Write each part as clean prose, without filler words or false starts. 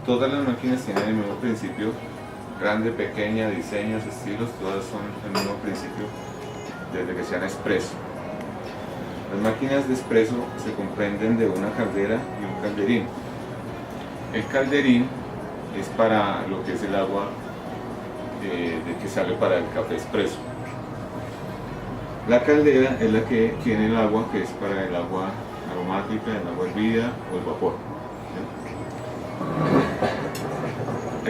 Todas las máquinas tienen el mismo principio, grande, pequeña, diseños, estilos, todas son el mismo principio desde que sean expreso. Las máquinas de expreso se comprenden de una caldera y un calderín. El calderín es para lo que es el agua de que sale para el café expreso. La caldera es la que tiene el agua, que es para el agua aromática, el agua hervida o el vapor.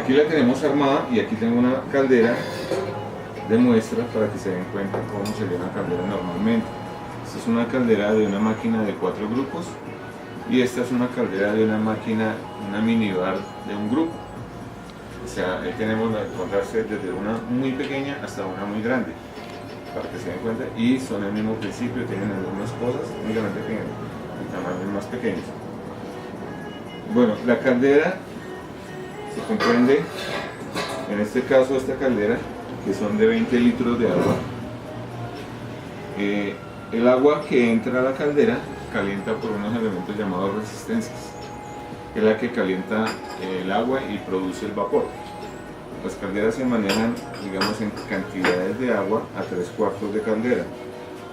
Aquí la tenemos armada y aquí tengo una caldera de muestra para que se den cuenta cómo sería una caldera normalmente. Esta es una caldera de una máquina de 4 grupos y esta es una caldera de una máquina, una minibar de un grupo. O sea, ahí tenemos la contraste desde una muy pequeña hasta una muy grande, para que se den cuenta, y son el mismo principio, tienen las mismas cosas, únicamente que en tamaños más pequeños. Bueno, la caldera se comprende, en este caso esta caldera, que son de 20 litros de agua. El agua que entra a la caldera calienta por unos elementos llamados resistencias, que es la que calienta el agua y produce el vapor. Las calderas se manejan, digamos, en cantidades de agua a 3/4 de caldera,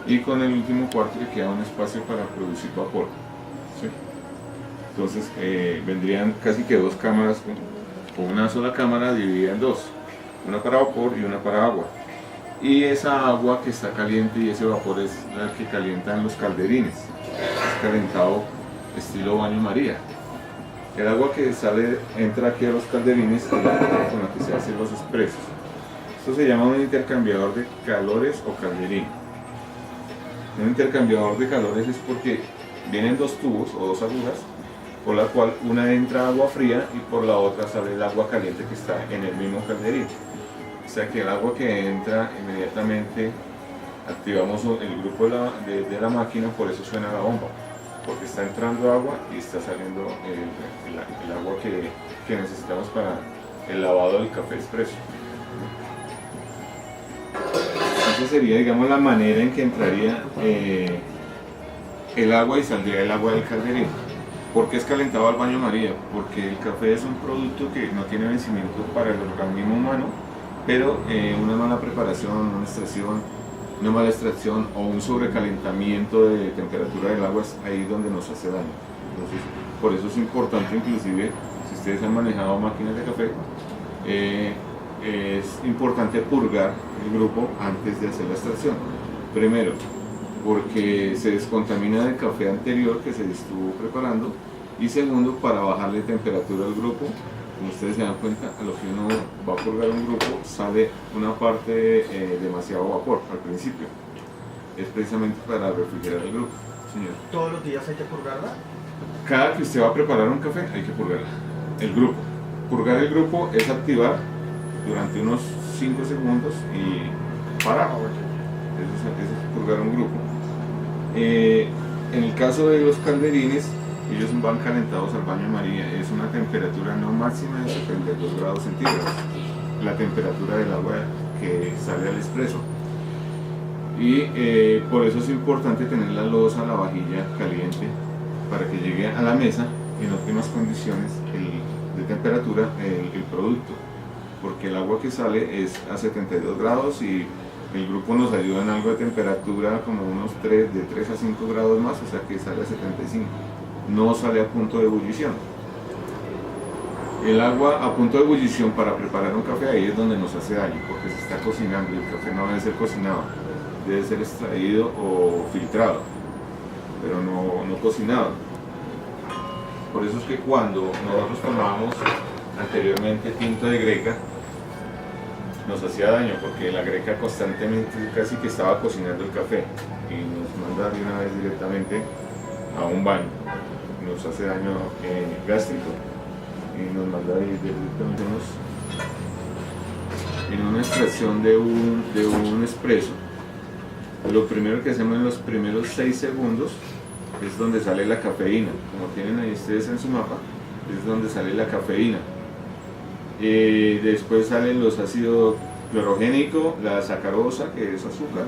y con el último cuarto le queda un espacio para producir vapor, ¿sí? Entonces vendrían casi que 2 cámaras, o una sola cámara dividida en 2, una para vapor y una para agua. Y esa agua que está caliente y ese vapor es la que calientan los calderines, es calentado estilo baño María. El agua que sale, entra aquí a los calderines, es la agua con la que se hacen los expresos. Esto se llama un intercambiador de calores o calderín. Un intercambiador de calores es porque vienen 2 tubos o 2 agujas, por la cual una entra agua fría y por la otra sale el agua caliente que está en el mismo calderín. O sea que el agua que entra, inmediatamente activamos el grupo de la máquina, por eso suena la bomba, porque está entrando agua y está saliendo el agua que necesitamos para el lavado del café expreso. Esa sería, digamos, la manera en que entraría el agua y saldría el agua del calderín. ¿Por qué es calentado al baño María? Porque el café es un producto que no tiene vencimiento para el organismo humano, pero una mala preparación, una mala extracción o un sobrecalentamiento de temperatura del agua es ahí donde nos hace daño. Entonces, por eso es importante, inclusive, si ustedes han manejado máquinas de café, es importante purgar el grupo antes de hacer la extracción. Primero, porque se descontamina del café anterior que se estuvo preparando, y segundo, para bajarle temperatura al grupo. Como ustedes se dan cuenta, a lo que uno va a purgar un grupo sale una parte demasiado vapor al principio. Es precisamente para refrigerar el grupo, señor. ¿Todos los días hay que purgarla? Cada que usted va a preparar un café hay que purgarla, el grupo. Purgar el grupo es activar durante unos 5 segundos y parar. Eso es purgar un grupo. En el caso de los calderines, ellos van calentados al baño María, es una temperatura no máxima de 72 grados centígrados, la temperatura del agua que sale al expreso. Y por eso es importante tener la loza, la vajilla caliente, para que llegue a la mesa en óptimas condiciones de temperatura el producto, porque el agua que sale es a 72 grados y el grupo nos ayuda en algo de temperatura como de 3 a 5 grados más, o sea que sale a 75. No sale a punto de ebullición. El agua a punto de ebullición para preparar un café, ahí es donde nos hace daño, porque se está cocinando y el café no debe ser cocinado, debe ser extraído o filtrado, pero no cocinado. Por eso es que cuando nosotros tomábamos anteriormente tinto de greca, nos hacía daño, porque la greca constantemente casi que estaba cocinando el café y nos manda de una vez directamente a un baño. Nos hace daño gástrico y nos manda directamente en una extracción de un expreso. Lo primero que hacemos en los primeros 6 segundos es donde sale la cafeína. Como tienen ahí ustedes en su mapa, es donde sale la cafeína. Después salen los ácidos clorogénico, la sacarosa, que es azúcar,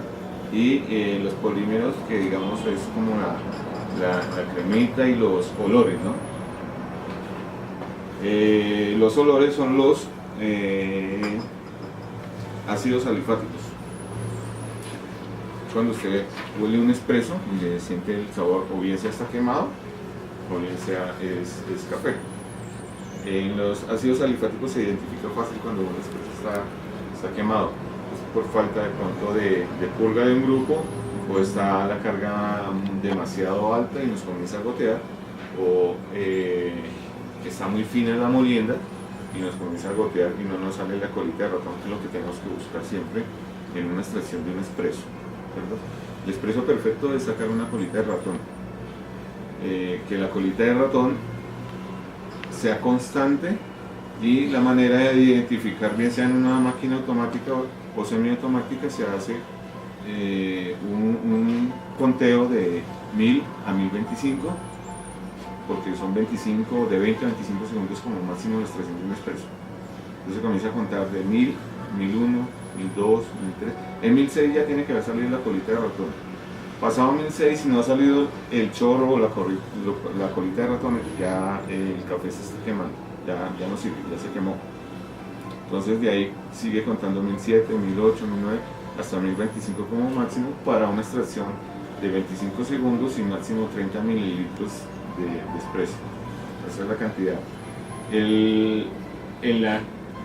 y los polímeros, que digamos es como la cremita y los olores, ¿no? Los olores son los ácidos alifáticos. Cuando usted huele un espresso, siente el sabor, o bien sea está quemado, o bien sea es café. En los ácidos alifáticos se identifica fácil cuando un espresso está quemado. Es por falta de pronto de purga de un grupo, o está la carga demasiado alta y nos comienza a gotear, o está muy fina la molienda y nos comienza a gotear y no nos sale la colita de ratón, que es lo que tenemos que buscar siempre en una extracción de un espresso, ¿verdad? El espresso perfecto es sacar una colita de ratón, que la colita de ratón sea constante, y la manera de identificar, bien sea en una máquina automática o semiautomática, se hace un conteo de 1000 a 1025, porque son de 20 a 25 segundos como máximo la extracción de un espresso. Entonces comienza a contar de 1000, 1001, 1002, 1003. En 1006 ya tiene que haber salido la colita de ratón. Pasado 1006, si no ha salido el chorro o la colita de ratón, ya el café se está quemando, ya no sirve, ya se quemó. Entonces de ahí sigue contando 1007, 1008, 1009, hasta 1025 como máximo para una extracción de 25 segundos y máximo 30 mililitros de espresso. Esa es la cantidad. En la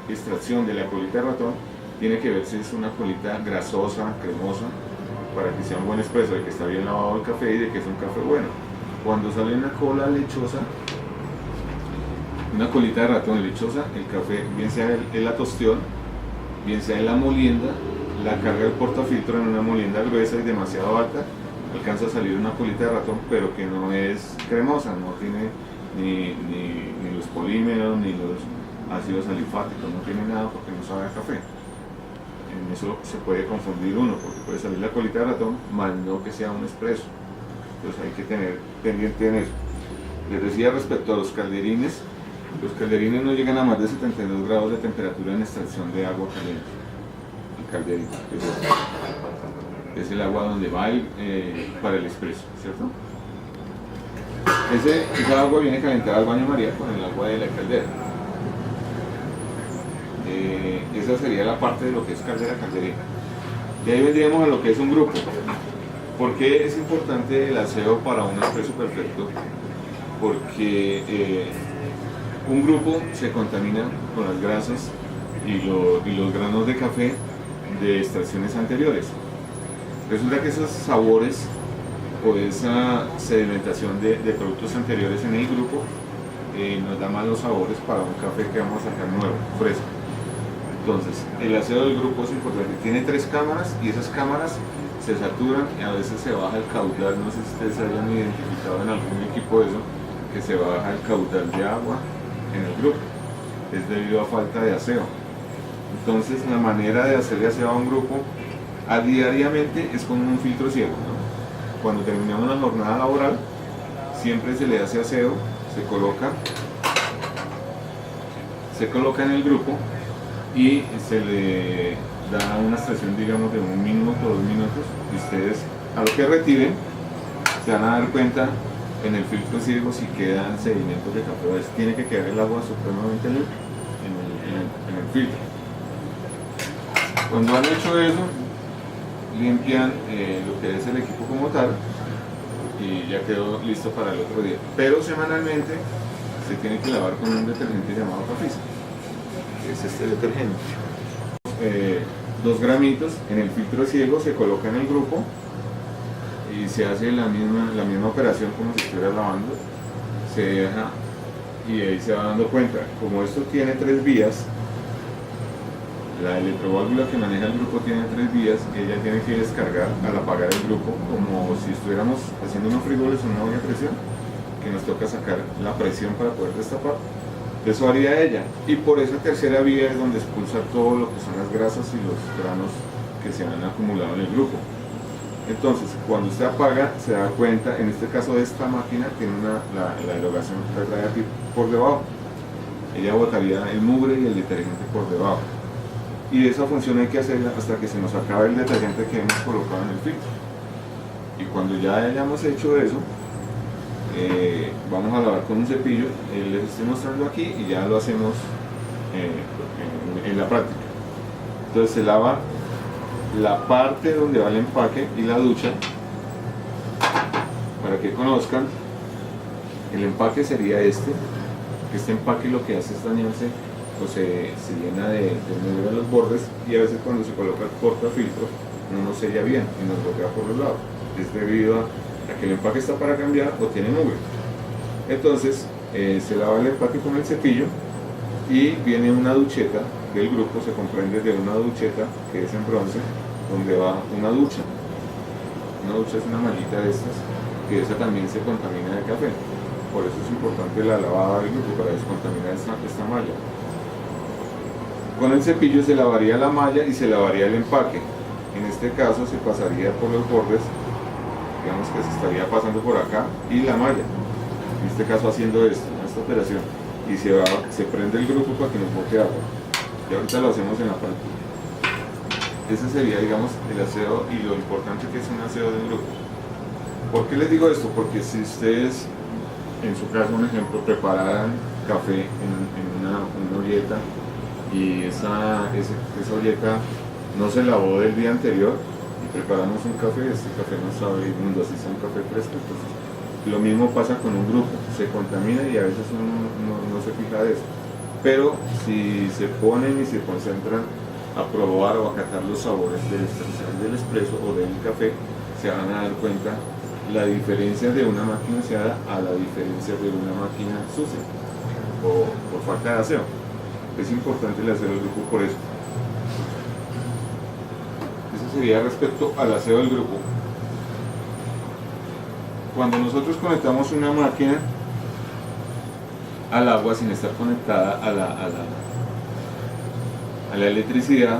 extracción de la colita de ratón tiene que ver si es una colita grasosa, cremosa, para que sea un buen espresso, de que está bien lavado el café y de que es un café bueno. Cuando sale una cola lechosa, una colita de ratón lechosa, el café, bien sea en la tostión, bien sea en la molienda, la carga del portafiltro en una molienda gruesa y demasiado alta, alcanza a salir una colita de ratón, pero que no es cremosa, no tiene ni los polímeros ni los ácidos alifáticos, no tiene nada porque no sabe a café. En eso se puede confundir uno, porque puede salir la colita de ratón, más no que sea un espresso. Entonces hay que tener pendiente en eso. Les decía respecto a los calderines no llegan a más de 72 grados de temperatura en extracción de agua caliente. El calderino es el agua donde va para el espresso, ¿cierto? Esa agua viene calentada al baño María con el agua de la caldera. Esa sería la parte de lo que es calderina. De ahí vendríamos a lo que es un grupo. ¿Por qué es importante el aseo para un espresso perfecto? Porque un grupo se contamina con las grasas y los granos de café de extracciones anteriores. Resulta que esos sabores o esa sedimentación de productos anteriores en el grupo nos da malos sabores para un café que vamos a sacar nuevo, fresco. Entonces, el aseo del grupo es importante. Tiene 3 cámaras y esas cámaras se saturan y a veces se baja el caudal. No sé si ustedes hayan identificado en algún equipo eso, que se baja el caudal de agua en el grupo. Es debido a falta de aseo. Entonces, la manera de hacerle aseo a un grupo diariamente es con un filtro ciego, ¿no? Cuando terminamos la jornada laboral, siempre se le hace aseo, se coloca en el grupo y se le da una extracción, digamos, de 1 minuto, 2 minutos, y ustedes a lo que retiren se van a dar cuenta en el filtro ciego si quedan sedimentos de café. A veces tiene que quedar el agua supremamente limpia en el filtro. Cuando han hecho eso, limpian lo que es el equipo como tal y ya quedó listo para el otro día. Pero semanalmente se tiene que lavar con un detergente llamado Cafisa, que es este detergente. 2 gramitos en el filtro ciego, se coloca en el grupo y se hace la misma operación como si estuviera lavando. Se deja y ahí se va dando cuenta. Como esto tiene 3 vías, la electroválvula que maneja el grupo tiene 3 vías, ella tiene que descargar al apagar el grupo, como si estuviéramos haciendo unos frijoles en una olla de presión, que nos toca sacar la presión para poder destapar. Eso haría ella, y por esa tercera vía es donde expulsa todo lo que son las grasas y los granos que se han acumulado en el grupo. Entonces, cuando usted apaga, se da cuenta, en este caso de esta máquina, tiene la erogación que trae aquí por debajo. Ella botaría el mugre y el detergente por debajo. Y esa función hay que hacerla hasta que se nos acabe el detergente que hemos colocado en el filtro. Y cuando ya hayamos hecho eso, vamos a lavar con un cepillo. Les estoy mostrando aquí y ya lo hacemos en la práctica. Entonces se lava la parte donde va el empaque y la ducha. Para que conozcan, el empaque sería este. Este empaque lo que hace es dañarse o se llena de mugre a los bordes, y a veces cuando se coloca el portafiltro no nos sella bien y nos bloquea por los lados. Es debido a que el empaque está para cambiar o tiene mugre. Entonces se lava el empaque con el cepillo y viene una ducheta del grupo. Se comprende de una ducheta que es en bronce, donde va una ducha. Una ducha es una mallita de estas, que esa también se contamina de café. Por eso es importante la lavada del grupo, para descontaminar esta malla. Con el cepillo se lavaría la malla y se lavaría el empaque. En este caso se pasaría por los bordes, digamos que se estaría pasando por acá, y la malla. En este caso haciendo esta operación. Y se prende el grupo para que nos bote agua. Y ahorita lo hacemos en la práctica. Ese sería, digamos, el aseo y lo importante que es un aseo del grupo. ¿Por qué les digo esto? Porque si ustedes, en su caso, un ejemplo, preparan café en una olleta, y esa olleta no se lavó del día anterior, y preparamos un café, este café no sabe inmundo, así sea un café fresco. Entonces, lo mismo pasa con un grupo, se contamina y a veces uno no se fija de eso. Pero si se ponen y se concentran a probar o a catar los sabores del expreso o del café, se van a dar cuenta la diferencia de una máquina aseada a la diferencia de una máquina sucia o por falta de aseo. Es importante el aseo del grupo por eso. Eso sería respecto al aseo del grupo. Cuando nosotros conectamos una máquina al agua sin estar conectada a la electricidad,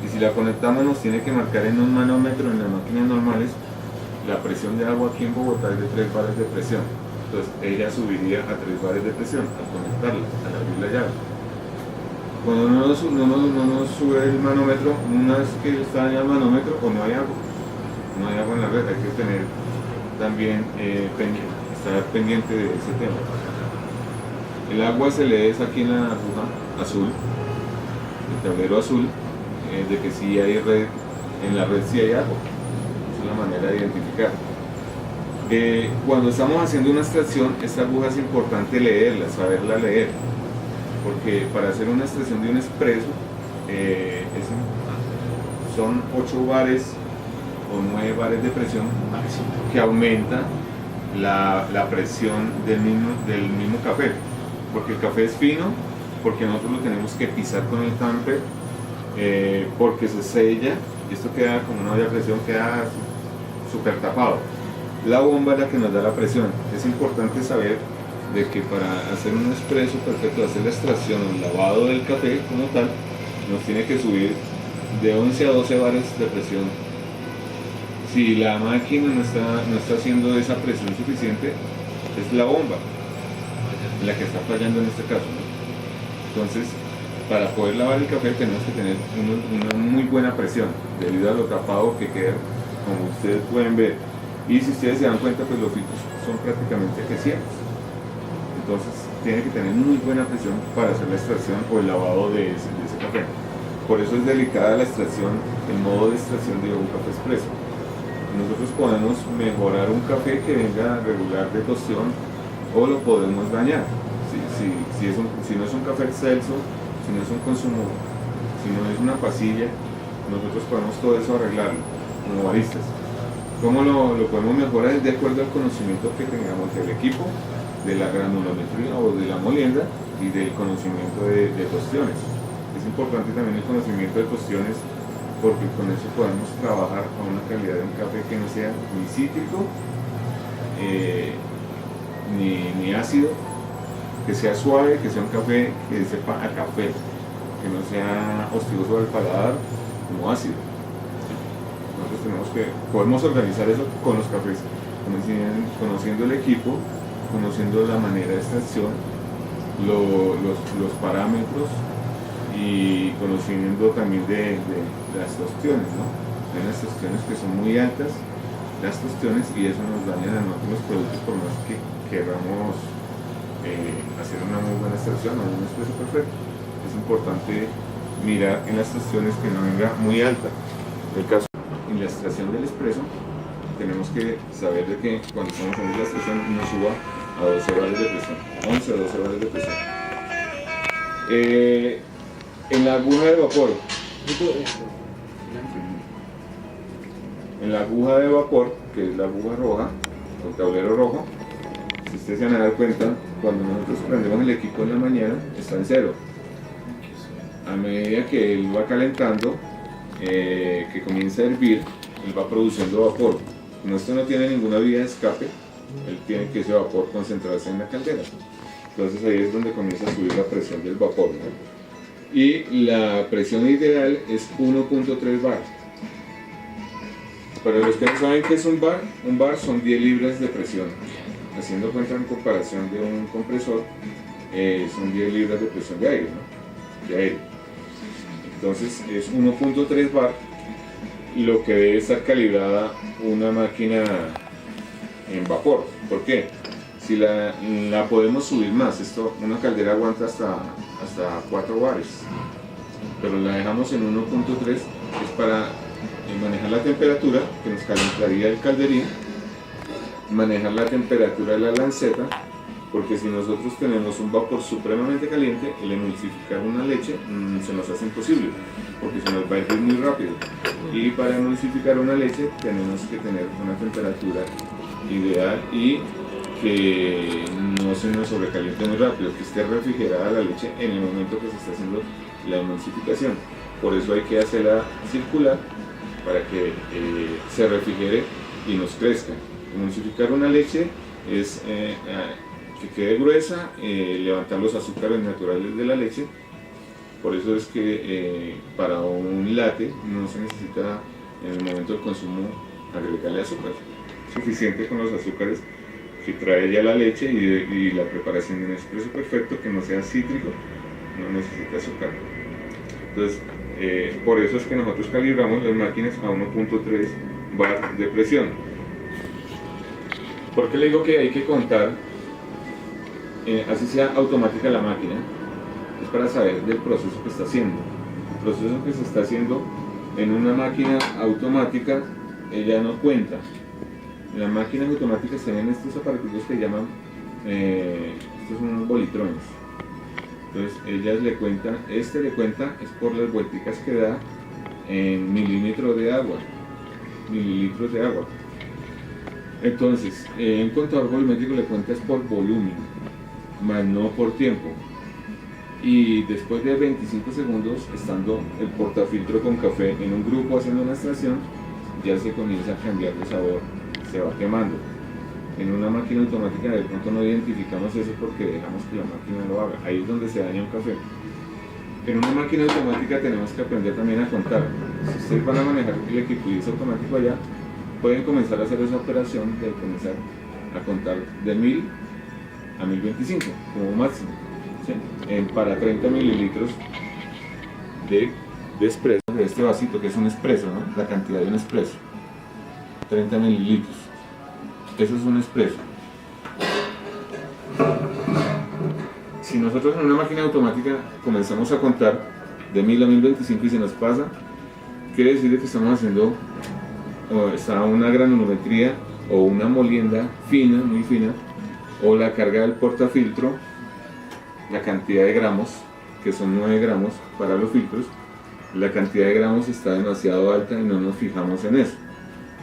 y si la conectamos nos tiene que marcar en un manómetro en las máquinas normales la presión de agua aquí en Bogotá es de 3 bares de presión. Entonces ella subiría a 3 bares de presión al conectarla, al abrir la llave. Cuando no nos sube el manómetro, una vez que está en el manómetro, o no hay agua en la red. Hay que tener también estar pendiente de ese tema. El agua se lee es aquí en la aguja azul, el tablero azul, de que sí hay red, en la red sí hay agua. Esa es la manera de identificar. Cuando estamos haciendo una extracción, esta aguja es importante leerla, saberla leer, porque para hacer una extracción de un expreso son 8 bares o 9 bares de presión máximo, que aumenta la presión del mismo café, porque el café es fino, porque nosotros lo tenemos que pisar con el tamper, porque se sella, y esto queda como una olla de presión, queda súper tapado. La bomba es la que nos da la presión. Es importante saber de que para hacer un expreso perfecto, hacer la extracción o el lavado del café como tal, nos tiene que subir de 11 a 12 bares de presión. Si la máquina no está haciendo esa presión suficiente, es la bomba la que está fallando en este caso, ¿no? Entonces, para poder lavar el café tenemos que tener una muy buena presión, debido a lo tapado que queda, como ustedes pueden ver. Y si ustedes se dan cuenta, pues los filtros son prácticamente que ciegos. Entonces tiene que tener muy buena presión para hacer la extracción o el lavado de ese café. Por eso es delicada la extracción, el modo de extracción de un café expreso. Nosotros podemos mejorar un café que venga regular de tostión, o lo podemos dañar. Si no es un café excelso, si no es un consumo, si no es una pasilla, nosotros podemos todo eso arreglarlo como baristas. ¿Cómo lo podemos mejorar? Es de acuerdo al conocimiento que tengamos del equipo, de la granulometría o de la molienda, y del conocimiento de tostiones. Es importante también el conocimiento de tostiones, porque con eso podemos trabajar con una calidad de un café que no sea ni cítrico, ni ácido, que sea suave, que sea un café que sepa a café, que no sea hostigoso al paladar como ácido. Nosotros podemos organizar eso con los cafés, conociendo el equipo, conociendo la manera de extracción, los parámetros, y conociendo también de las tostiones, ¿no? Hay unas tostiones que son muy altas las tostiones y eso nos daña a nosotros los productos por más que queramos hacer una muy buena extracción o un espresso perfecto. Es importante mirar en las tostiones que no venga muy alta. En el caso en la extracción del espresso tenemos que saber de que cuando estamos haciendo la extracción no suba a 12 bares de presión, 11 o 12 bares de presión. En la aguja de vapor, que es la aguja roja, el tablero rojo, si ustedes se van a dar cuenta, cuando nosotros prendemos el equipo en la mañana, está en cero. A medida que él va calentando, que comienza a hervir, él va produciendo vapor. Como esto no tiene ninguna vía de escape, él tiene que ese vapor concentrarse en la caldera. Entonces ahí es donde comienza a subir la presión del vapor, ¿no? Y la presión ideal es 1.3 bar. Para los que no saben qué es un bar son 10 libras de presión. Haciendo cuenta en comparación de un compresor, son 10 libras de presión de aire, ¿no? De aire. Entonces es 1.3 bar lo que debe estar calibrada una máquina en vapor. ¿Por qué? Si la podemos subir más, una caldera aguanta hasta 4 bares, pero la dejamos en 1.3, es para manejar la temperatura que nos calentaría el calderín, manejar la temperatura de la lanceta, porque si nosotros tenemos un vapor supremamente caliente, el emulsificar una leche se nos hace imposible, porque se nos va a hervir muy rápido. Y para emulsificar una leche tenemos que tener una temperatura ideal y que no se nos sobrecaliente muy rápido, que esté refrigerada la leche en el momento que se está haciendo la emulsificación. Por eso hay que hacerla circular para que se refrigere y nos crezca. Emulsificar una leche es que quede gruesa, levantar los azúcares naturales de la leche. Por eso es que para un latte no se necesita en el momento del consumo agregarle azúcar. Es suficiente con los azúcares que trae ya la leche y la preparación de un espresso perfecto que no sea cítrico, no necesita azúcar. Entonces, por eso es que nosotros calibramos las máquinas a 1.3 bar de presión. ¿Por qué le digo que hay que contar? Así sea automática la máquina, es para saber del proceso que está haciendo. El proceso que se está haciendo en una máquina automática, ella no cuenta. En las máquinas automáticas tienen estos aparatos que llaman, estos son unos bolitrones. Entonces ellas le cuentan, le cuenta es por las vuelticas que da en mililitros de agua. Entonces, un contador volumétrico le cuenta es por volumen, más no por tiempo. Y después de 25 segundos, estando el portafiltro con café en un grupo haciendo una extracción, ya se comienza a cambiar de sabor, se va quemando. En una máquina automática de pronto no identificamos eso porque dejamos que la máquina lo haga. Ahí es donde se daña un café. En una máquina automática tenemos que aprender también a contar. Si ustedes van a manejar el equipo y es automático allá, pueden comenzar a hacer esa operación de comenzar a contar de 1000 a 1025 como máximo, ¿sí? Para 30 mililitros de espresso, de este vasito que es un espresso, ¿no? La cantidad de un espresso, 30 mililitros, eso es un espresso. Si nosotros en una máquina automática comenzamos a contar de 1000 a 1025 y se nos pasa, quiere decir que estamos haciendo está una granulometría o una molienda fina, muy fina, o la carga del portafiltro, la cantidad de gramos, que son 9 gramos para los filtros, la cantidad de gramos está demasiado alta y no nos fijamos en eso.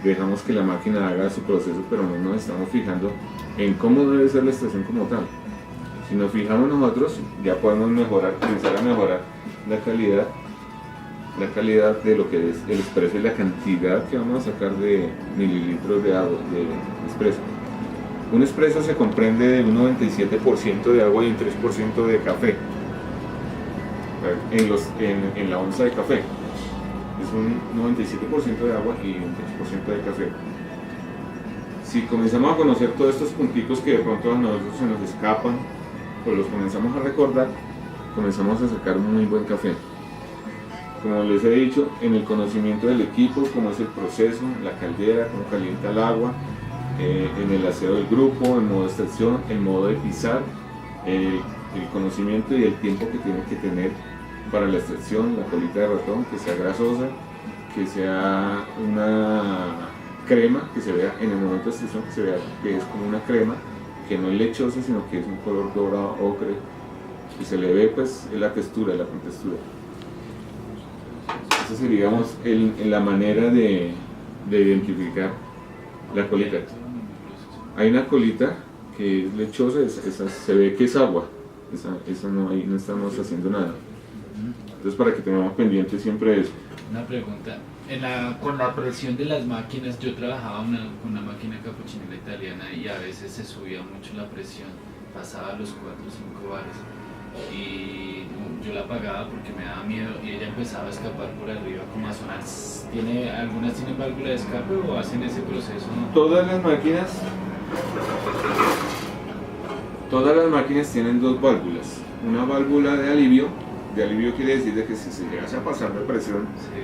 Dejamos que la máquina haga su proceso, pero no nos estamos fijando en cómo debe ser la extracción como tal. Si nos fijamos nosotros, ya podemos comenzar a mejorar la calidad de lo que es el espresso y la cantidad que vamos a sacar de mililitros de agua, de espresso. Un espresso se comprende de un 97% de agua y un 3% de café en la onza de café. Es un 97% de agua y un 3% de café. Si comenzamos a conocer todos estos punticos que de pronto a nosotros se nos escapan, pues los comenzamos a recordar, comenzamos a sacar un muy buen café. como les he dicho, en el conocimiento del equipo, cómo es el proceso, la caldera, cómo calienta el agua, en el aseo del grupo, el modo de extracción, el modo de pisar, el conocimiento y el tiempo que tiene que tener para la extracción, la colita de ratón, que sea grasosa, que sea una crema, que se vea en el momento de extracción, que se vea que es como una crema, que no es lechosa, sino que es un color dorado, ocre, y se le ve pues la textura, la contextura. Esa sería, digamos, la manera de identificar la colita. Hay una colita que es lechosa, esa se ve que es agua, esa no, ahí no estamos haciendo nada. Entonces, para que tengamos pendiente siempre eso. Una pregunta, con la presión de las máquinas, yo trabajaba con una máquina capuchinera italiana y a veces se subía mucho la presión, pasaba los 4 o 5 bares y yo la apagaba porque me daba miedo y ella empezaba a escapar por arriba como a sonar. ¿Algunas tienen válvula de escape o hacen ese proceso? Todas las máquinas tienen dos válvulas, una válvula de alivio quiere decir de que si se llegase a pasar de presión, Sí.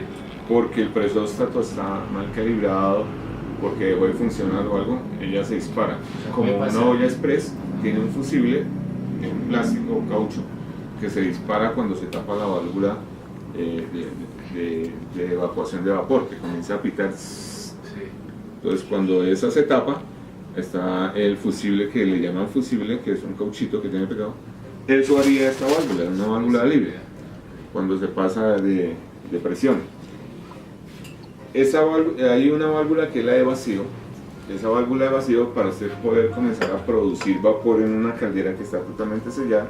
porque el presóstato está mal calibrado, porque dejó de funcionar o algo, ella se dispara. Como una olla express tiene un fusible, un plástico o caucho, que se dispara cuando se tapa la válvula de evacuación de vapor, que comienza a pitar. Sí. Entonces cuando esa se tapa, está el fusible que le llaman fusible, que es un cauchito que tiene pegado. Eso haría esta válvula, una válvula de alivio, cuando se pasa de presión. Hay una válvula que es la de vacío. Esa válvula de vacío, para usted poder comenzar a producir vapor en una caldera que está totalmente sellada,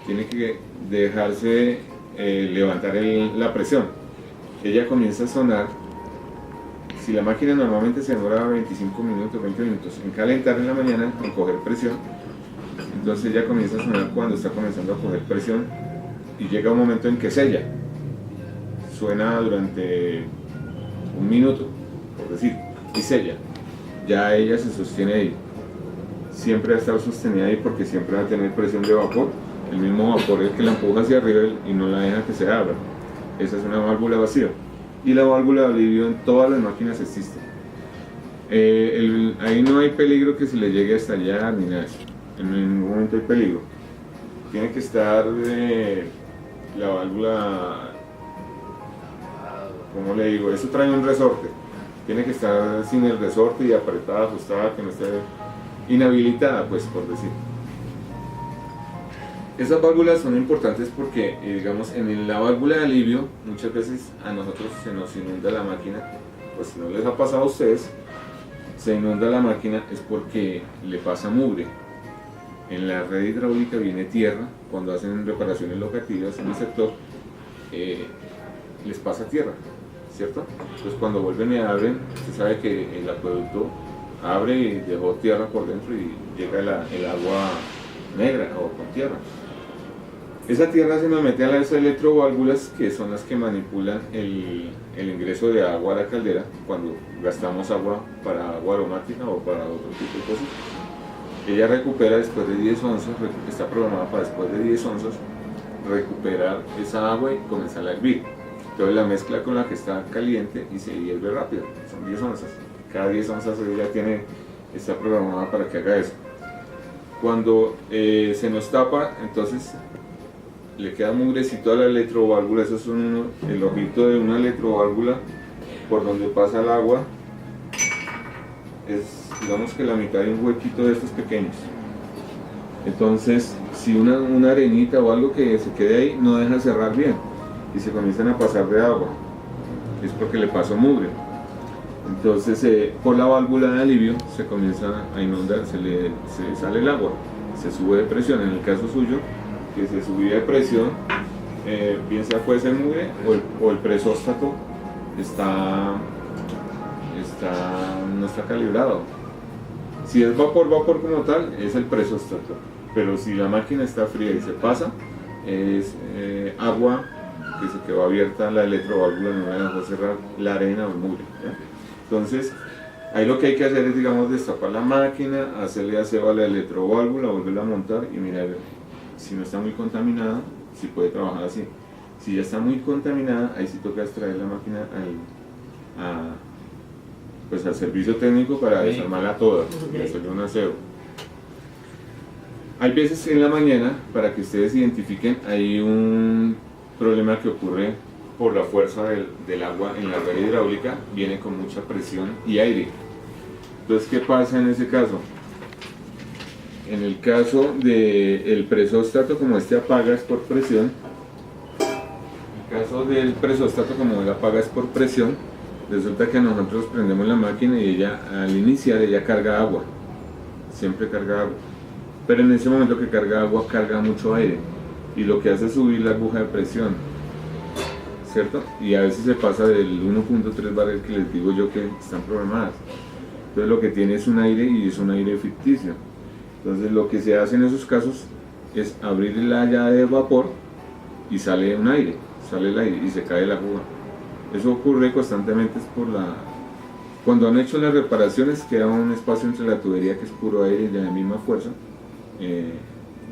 tiene que dejarse levantar la presión. Ella comienza a sonar. Si la máquina normalmente se demora 25 minutos, 20 minutos en calentar en la mañana, en coger presión, entonces ella comienza a sonar cuando está comenzando a coger presión y llega un momento en que sella. Suena durante un minuto, por decir, y sella. Ya ella se sostiene ahí. Siempre va a estar sostenida ahí porque siempre va a tener presión de vapor. El mismo vapor es el que la empuja hacia arriba y no la deja que se abra. Esa es una válvula vacía. Y la válvula de alivio en todas las máquinas existe. Ahí no hay peligro que se le llegue a estallar ni nada de eso. En ningún momento hay peligro. Tiene que estar la válvula, como le digo, eso trae un resorte. Tiene que estar sin el resorte y apretada, ajustada, que no esté inhabilitada, pues, por decir. Esas válvulas son importantes porque, digamos, en la válvula de alivio, muchas veces a nosotros se nos inunda la máquina. Pues si no les ha pasado a ustedes, se inunda la máquina es porque le pasa mugre. En la red hidráulica viene tierra, cuando hacen reparaciones locativas en el sector, les pasa tierra, ¿cierto? Entonces cuando vuelven y abren, usted sabe que el acueducto abre y dejó tierra por dentro y llega el agua negra o con tierra. Esa tierra se nos mete a las electroválvulas, que son las que manipulan el ingreso de agua a la caldera cuando gastamos agua para agua aromática o para otro tipo de cosas. Ella recupera después de 10 onzas, está programada para después de 10 onzas, recuperar esa agua y comenzar a hervir. Entonces la mezcla con la que está caliente y se hierve rápido, son 10 onzas. Cada 10 onzas ella está programada para que haga eso. Cuando se nos tapa, entonces le queda mugrecito a la electroválvula. Eso es el ojito de una electroválvula por donde pasa el agua. Es, digamos que la mitad de un huequito de estos pequeños. Entonces, si una arenita o algo que se quede ahí no deja cerrar bien y se comienzan a pasar de agua, es porque le pasó mugre. Entonces, por la válvula de alivio se comienza a inundar, se sale el agua, se sube de presión. En el caso suyo, que se subía de presión, bien sea puede ser mugre o el presóstato no está calibrado. Si es vapor como tal, es el presóstato, pero si la máquina está fría y se pasa, es agua que se quedó abierta, la electroválvula no la dejó cerrar, la arena o el mugre, ¿ya? Entonces, ahí lo que hay que hacer es, digamos, destapar la máquina, hacerle aseo a la electroválvula, volverla a montar y mirar si no está muy contaminada, si puede trabajar así. Si ya está muy contaminada, ahí sí toca extraer la máquina al servicio técnico para desarmarla toda y hacerle un aseo. Hay veces en la mañana, para que ustedes identifiquen, hay un problema que ocurre por la fuerza del agua en la red hidráulica, viene con mucha presión y aire. Entonces, ¿qué pasa en ese caso? En el caso del presóstato, como este apaga es por presión, en el caso del presóstato, como él apaga es por presión, resulta que nosotros prendemos la máquina y ella, al iniciar, ella carga agua, siempre carga agua, pero en ese momento que carga agua, carga mucho aire, y lo que hace es subir la aguja de presión, ¿cierto? Y a veces se pasa del 1.3 bar que les digo yo que están programadas. Entonces lo que tiene es un aire y es un aire ficticio. Entonces lo que se hace en esos casos es abrir la llave de vapor y sale un aire, sale el aire y se cae la aguja. Eso ocurre constantemente, es por cuando han hecho las reparaciones queda un espacio entre la tubería que es puro aire y de la misma fuerza,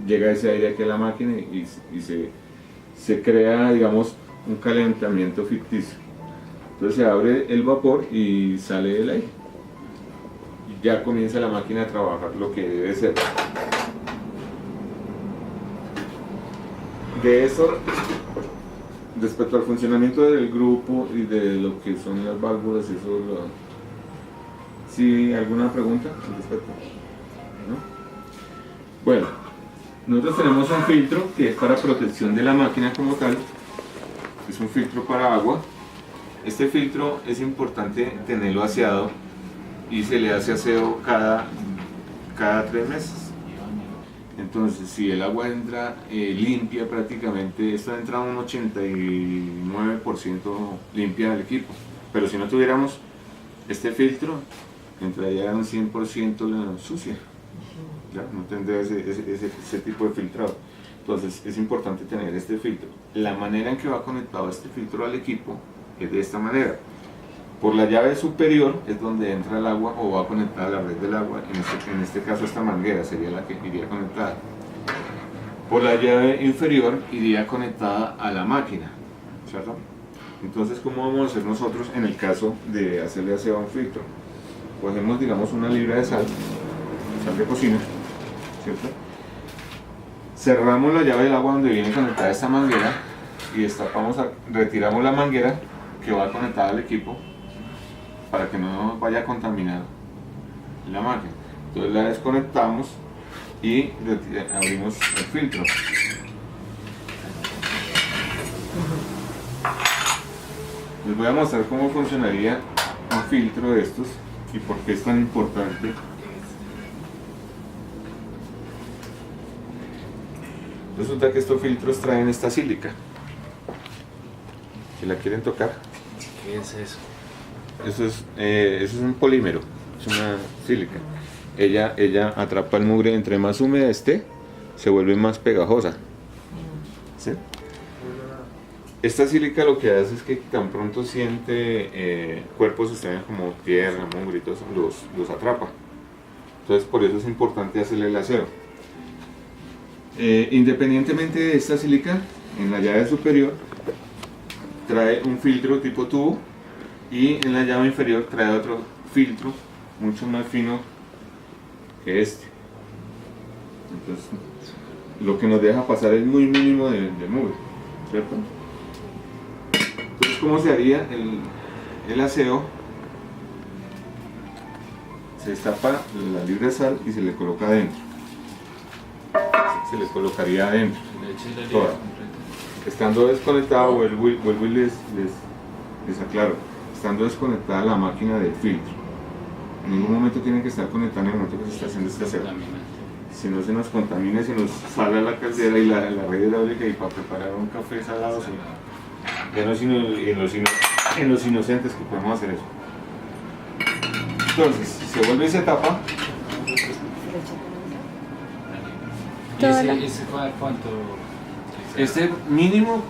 llega ese aire aquí a la máquina y se crea, digamos, un calentamiento ficticio. Entonces se abre el vapor y sale el aire. Y ya comienza la máquina a trabajar lo que debe ser. De eso, respecto al funcionamiento del grupo y de lo que son las válvulas, ¿sí alguna pregunta al respecto? ¿No? Bueno, nosotros tenemos un filtro que es para protección de la máquina como tal, es un filtro para agua. Este filtro es importante tenerlo aseado y se le hace aseo cada 3 meses. Entonces, si el agua entra limpia prácticamente, esto entra un 89% limpia del equipo, pero si no tuviéramos este filtro, entraría un 100% sucia, ¿ya? No tendría ese tipo de filtrado. Entonces, es importante tener este filtro. La manera en que va conectado este filtro al equipo es de esta manera. Por la llave superior es donde entra el agua o va conectada a la red del agua, en este caso esta manguera sería la que iría conectada. Por la llave inferior iría conectada a la máquina, ¿cierto? Entonces, ¿cómo vamos a hacer nosotros en el caso de hacerle aseo a un filtro? Cogemos, digamos, una libra de sal de cocina, ¿cierto? Cerramos la llave del agua donde viene conectada esta manguera y destapamos, retiramos la manguera que va conectada al equipo para que no vaya a contaminar la máquina. Entonces la desconectamos y abrimos el filtro. Les voy a mostrar cómo funcionaría un filtro de estos y por qué es tan importante. Resulta que estos filtros traen esta sílica. Si la quieren tocar. ¿Qué es eso? Eso es un polímero, es una sílica. Ella atrapa el mugre, entre más húmeda esté, se vuelve más pegajosa. ¿Sí? Esta sílica lo que hace es que tan pronto siente cuerpos extraños como tierra, mugre y todo eso, los atrapa. Entonces por eso es importante hacerle el aseo. Independientemente de esta sílica, en la llave superior trae un filtro tipo tubo y en la llave inferior trae otro filtro mucho más fino que este. Entonces lo que nos deja pasar es muy mínimo de mugre, ¿cierto? Entonces, ¿cómo se haría el aseo? Se destapa la libra de sal y se le coloca adentro. Se le colocaría adentro toda. Estando desconectada, vuelvo y les aclaro, estando desconectada la máquina del filtro, en ningún momento tiene que estar conectada en el momento que se está haciendo este aseo. Si no se nos contamina, se nos sale a la caldera y la red hidráulica, y para preparar un café salado, ya no es en los inocentes que podemos hacer eso. Entonces, se vuelve y se tapa. ¿Y ese cuánto? Este mínimo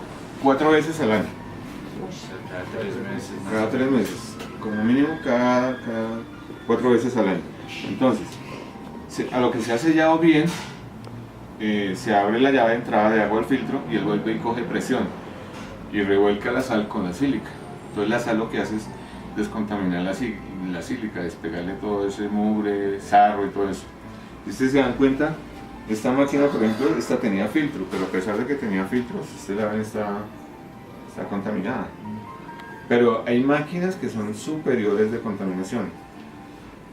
4 veces al año. Cada 3 meses. Cada 3 meses. Como mínimo cada 4 veces al año. Entonces, a lo que se ha sellado bien, se abre la llave de entrada de agua al filtro y él vuelve y coge presión. y revuelca la sal con la sílica. Entonces la sal lo que hace es descontaminar la sílica, despegarle todo ese mugre, sarro y todo eso. Si ustedes se dan cuenta, esta máquina, por ejemplo, esta tenía filtro, pero a pesar de que tenía filtros, ustedes la ven, está contaminada. Pero hay máquinas que son superiores de contaminación.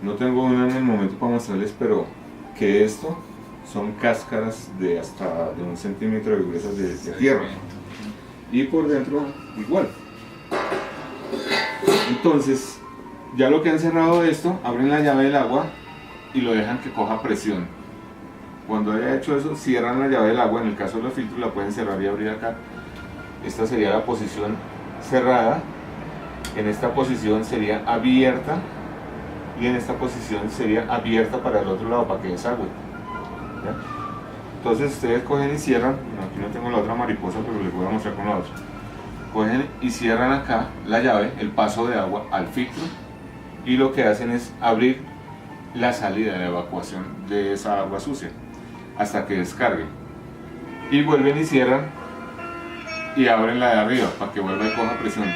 No tengo una en el momento para mostrarles, pero que esto son cáscaras de hasta de 1 centímetro de gruesas de tierra. Y por dentro igual. Entonces, ya lo que han cerrado esto, abren la llave del agua y lo dejan que coja presión. Cuando haya hecho eso, cierran la llave del agua. En el caso de los filtros la pueden cerrar y abrir acá. Esta sería la posición cerrada. En esta posición sería abierta. Y en esta posición sería abierta para el otro lado, para que desagüe. ¿Ya? Entonces ustedes cogen y cierran. Aquí no tengo la otra mariposa, pero les voy a mostrar con la otra. Cogen y cierran acá la llave, el paso de agua al filtro, y lo que hacen es abrir la salida de evacuación de esa agua sucia hasta que descargue, y vuelven y cierran y abren la de arriba para que vuelva y coja presión.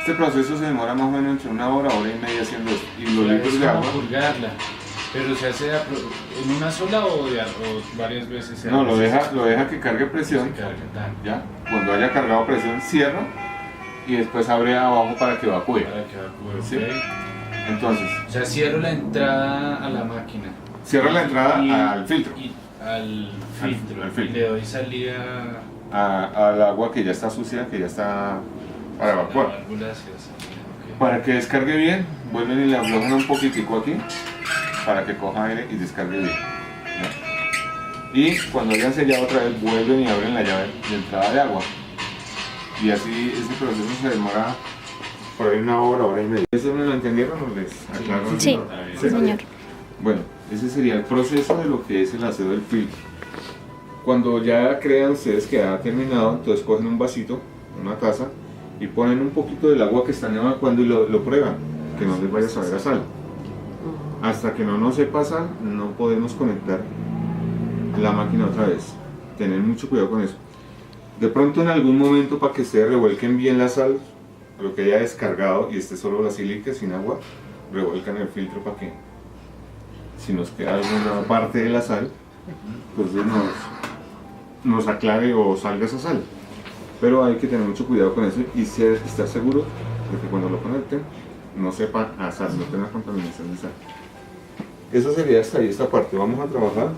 Este proceso se demora más o menos entre 1 hora, hora y media haciendo esto. Y los litros de agua, purgarla. ¿Pero se hace en una sola o varias veces? No, lo deja que cargue presión. ¿Ya? Cuando haya cargado presión, cierra y después abre abajo para que evacúe. ¿Sí? Okay. Entonces, o sea, cierro la entrada a la máquina. Cierra la entrada al filtro. Al filtro. Al filtro. Y le doy salida al agua que ya está sucia, que ya está para evacuar. Okay. Para que descargue bien, vuelven y le aflojan un poquitico aquí para que coja aire y descargue bien. ¿Ya? Y cuando hayan sellado otra vez, vuelven y abren la llave de entrada de agua. Y así ese proceso se demora por ahí 1 hora, hora y media. ¿Eso me lo entendieron o les aclaro? Sí, sí, señor. Bueno, ese sería el proceso de lo que es el aseo del filtro. Cuando ya crean ustedes que ha terminado, entonces cogen un vasito, una taza, y ponen un poquito del agua que están evacuando y lo prueban, que no les vaya a saber a sal. Hasta que no nos sepa sal, no podemos conectar la máquina otra vez. Tener mucho cuidado con eso. De pronto en algún momento, para que ustedes revuelquen bien la sal, lo que haya descargado y esté solo la sílica sin agua, revuelcan el filtro para que si nos queda alguna parte de la sal, entonces nos aclare o salga esa sal. Pero hay que tener mucho cuidado con eso y estar seguro de que cuando lo conecten no sepa a sal, no tenga contaminación de sal. Eso sería hasta ahí esta parte. Vamos a trabajar